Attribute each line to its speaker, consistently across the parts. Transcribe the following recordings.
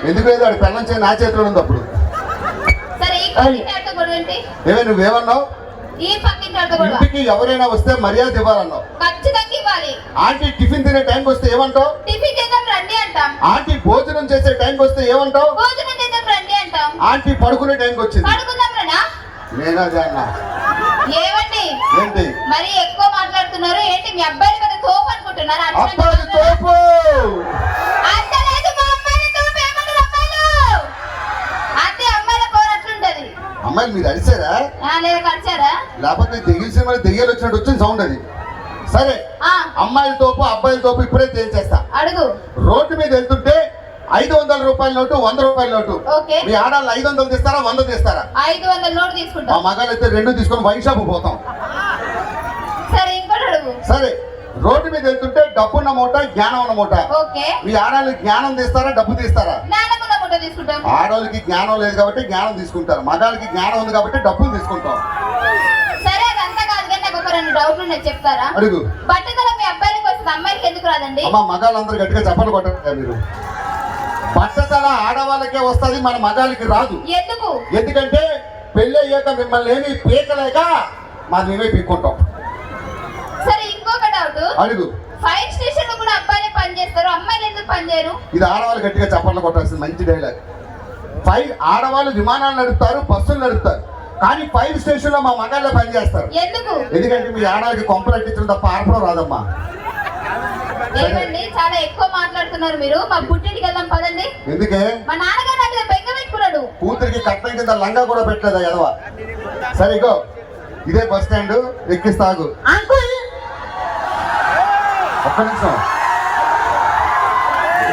Speaker 1: ఎందుకు లేదు? వాడి పెళ్ళం చేయి నా చేతిలో ఉంది అప్పుడు. ఏమే నువ్వేమన్నావు? ఇంటికి ఎవరైనా వస్తే మర్యాద ఇవ్వాలన్నావు. ఆంటీ టిఫిన్ తినే టైంకి వస్తే ఏమంటావు? ఆంటీ భోజనం చేసే టైంకి వస్తే ఏమంటావు? ఆంటీ పడుకునే టైంకి వచ్చింది నేను అదే అన్నా. ఏంటి
Speaker 2: మరి ఎక్కువ మాట్లాడుతున్నారు ఏంటి? మీ అబ్బాయి కదా తోపు అనుకుంటున్నారు.
Speaker 1: అబ్బాయి తోపు అమ్మాయిలు మీరు అడిచారా? లేకపోతే దెయ్యం సినిమాలో దెయ్యాలు వచ్చినట్టు వచ్చింది సౌండ్ అది. సరే అమ్మాయిల తోపు అబ్బాయిల తోపు ఇప్పుడే చేస్తా.
Speaker 2: అడుగు.
Speaker 1: రోడ్డు మీద వెళ్తుంటే 500 రూపాయల నోటు 100 రూపాయల నోటు. మీ ఆడాళ్ళు 500 తీస్తారా 100 తీస్తారా?
Speaker 2: 500 నోటు తీసుకుంటా.
Speaker 1: మా మగాళ్ళు అయితే 2 తీసుకొని వైన్ షాప్ పోతాం.
Speaker 2: సరే ఇంకోటి అడుగు.
Speaker 1: సరే రోడ్డు మీద వెళ్తుంటే డబ్బు ఉన్న మూట జ్ఞానం ఉన్న మూట. మీ ఆడాళ్ళు జ్ఞానం తీస్తారా డబ్బు తీస్తారా? ఆడవాళ్ళకి జ్ఞానం లేదు కాబట్టి జ్ఞానం తీసుకుంటారు, మగాళ్ళకి జ్ఞానం ఉంది కాబట్టి డబ్బులు తీసుకుంటాం.
Speaker 2: సరే అదంతా కాదు కానీ నాకు ఒక 2 డౌట్లు ఉన్నాయి చెప్తారా?
Speaker 1: అడుగు.
Speaker 2: బట్టతల మీ అబ్బాయికి వస్తుంది అమ్మాయికి ఎందుకు రాదండి?
Speaker 1: అమ్మా మగాళ్ళందరూ గట్టిగా చెప్పలు కొట్టండి. మీరు బట్టతల ఆడవాళ్ళకే వస్తుంది, మన మగాళ్ళకి రాదు.
Speaker 2: ఎందుకు?
Speaker 1: ఎందుకంటే పెళ్లి అయ్యాక మిమ్మల్ని ఏమి పీకలేక మాది మేమే పీక్కుంటాం.
Speaker 2: సరే ఇంకొక డౌట్
Speaker 1: అడుగు.
Speaker 2: ఫైర్ స్టేషన్ లో కూడా అబ్బాయిలే పని చేస్తారు, అమ్మాయిలు ఎందుకు పని చేయరు?
Speaker 1: ఇది ఆడవాళ్ళు గట్టిగా చప్పట్లు కొట్టాల్సింది మంచి డైలాగ్. ఆడవాళ్ళు విమానాలు నడుపుతారు, బస్సులు నడుపుతారు, కానీ ఫైర్ స్టేషన్ లో మా మగాళ్ళే పని చేస్తారు.
Speaker 2: ఎందుకు?
Speaker 1: ఎందుకంటే మీ ఆడవాళ్ళకి కొంపలు అట్టించడం తప్ప ఆడపడం రాదమ్మా.
Speaker 2: ఏమండి చాలా ఎక్కువ మాట్లాడుతున్నారు మీరు. మా పుట్టింటికి వెళ్దాం పదండి.
Speaker 1: ఎందుకే?
Speaker 2: మా నాన్నగారు నాకు బెంగ పెట్టుకున్నాడు.
Speaker 1: కూతురికి కట్నం కింద లంగా కూడా పెట్టలేదా ఎదవా? సరే ఇగో ఇదే బస్ స్టాండ్ ఎక్కిస్తాగు. ఒక్క నిమిషం.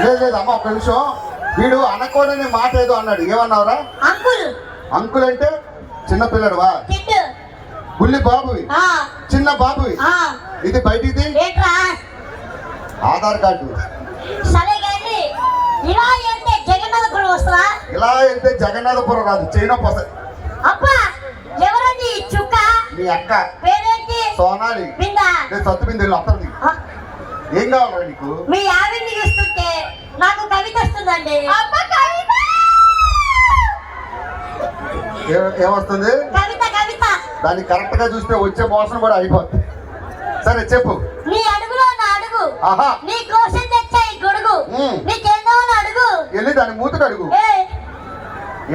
Speaker 1: లేదు అమ్మ ఒక్క నిమిషం. వీడు అనకూడని మాట ఏదో అన్నాడు. ఏమన్నావురా? అంకుల్ అంటే చిన్న పిల్లడువా? బుల్లి బాబువి, చిన్న బాబువి. ఇది బయటిది ఆధార్ కార్డు. ఇలా వెళ్తే జగన్నాథపురం రాదు, చైనా పోస. మీ అక్క సోనాలి సత్తు బిందెలు అత్తది. ఏం కావాలి నీకు?
Speaker 3: మీ ఆవిడ్ని చూస్తుంటే నాకు కవిత వస్తుందండి.
Speaker 1: ఏమొస్తుంది?
Speaker 3: కవిత కవిత.
Speaker 1: దాన్ని కరెక్ట్ గా చూస్తే వచ్చే మోసం కూడా అయిపోతుంది. సరే చెప్పు.
Speaker 3: నీ అడుగులో నా అడుగు,
Speaker 1: ఆహా
Speaker 3: నీ కోసం తెచ్చా ఈ గొడుగు, నీకేం కావాలో అడుగు.
Speaker 1: వెళ్ళి దాని మూతకు అడుగు.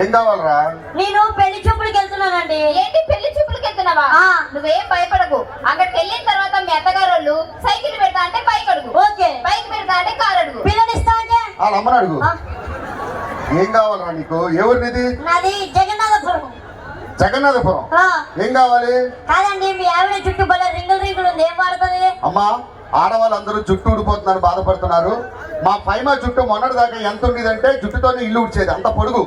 Speaker 1: ఏం కావాలరా?
Speaker 3: నేను పెళ్లి చూపులకి వెళ్తున్నానండి.
Speaker 2: ఏంటి పెళ్లి చూపులకి వెళ్తున్నావా? నువ్వేం భయపడకు. అక్కడికి వెళ్ళిన తర్వాత మీ అత్తగారు వాళ్ళు సైకిల్ పెడతా అంటే బైక్ అడుగు, బైక్ పెడతా అంటే కార్ అడుగు,
Speaker 3: పిల్లనిస్తా అంటే
Speaker 1: వాళ్ళ అమ్మని అడుగు. ఏం కావాలరా నీకు? ఎవరినిది?
Speaker 3: నాది జగన్నాథపురం.
Speaker 1: జగన్నాథపురం. ఏం కావాలి?
Speaker 3: కాదండి మీ ఆవిడ చుట్టూ బల రింగులు రింగులు ఉంది, ఏం వాడుతుంది?
Speaker 1: అమ్మా ఆడవాళ్ళందరూ జుట్టు ఊడిపోతున్నారు, బాధపడుతున్నారు. మా పైమా జుట్టు మొన్నటి దాకా ఎంత ఉండేదంటే జుట్టుతోనే ఇల్లు ఉడిచేది, అంత పొడుగు.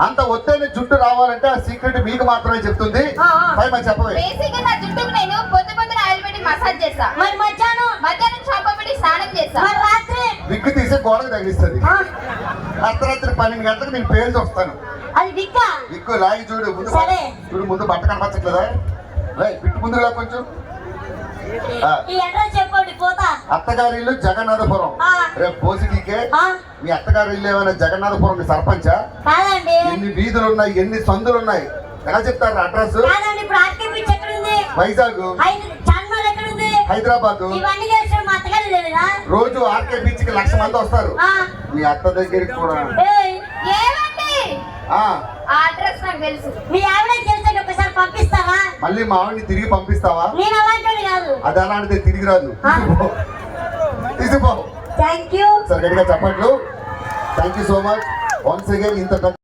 Speaker 1: అంత ఒత్తైన జుట్టు రావాలంటే ఆ సీక్రెట్ మీకు మాత్రమే చెప్తుంది. పైమా చెప్పవే.
Speaker 2: బేసిక్గా నా జుట్టుకు నేను పొద్దున ఆయిల్ పెట్టి మసాజ్ చేస్తా,
Speaker 3: మరి మధ్యాహ్నం
Speaker 2: షాంపూ పెట్టి స్నానం చేస్తా,
Speaker 3: మరి రాత్రి
Speaker 1: విక్కు తీసి గోడకు తగిలిస్తుంది. అర్ధరాత్రి 12 గంటలకు నేను పేరు చూస్తాను.
Speaker 3: అది
Speaker 1: విక్కు లాగి చూడు ముందు. చూడు ముందు బట్ట కనపచ్చట్లేదా? పిట్టు ముందుగా కొంచెం.
Speaker 3: చెప్పండి పోతా.
Speaker 1: అత్తగారి ఇల్లు జగన్నాథపురం. రేపు పోసికే మీ అత్తగారి ఇల్లు ఏమైనా జగన్నాథపురం సర్పంచా? ఎన్ని వీధులు ఉన్నాయి, ఎన్ని సందులు ఉన్నాయి, ఎలా చెప్తారు అడ్రస్? వైజాగ్, హైదరాబాద్. రోజు ఆర్కే బీచ్ కి 1,00,000 మంది వస్తారు. మీ అత్త దగ్గరికి కూడా.
Speaker 2: అడ్రస్ నాకు తెలుసు.
Speaker 3: మీ ఆవిడ తెలిసి ఒకసారి పంపిస్తావా?
Speaker 1: మళ్ళీ మా ఆవిడని తిరిగి పంపిస్తావా?
Speaker 3: నేను అలాంటి కాదు.
Speaker 1: అది అలాంటిదే, తిరిగి రాదు. తీసిపో.
Speaker 3: Thank you.
Speaker 1: సరే గట్టిగా చెప్పట్లు. Thank you so much once again. ఇంత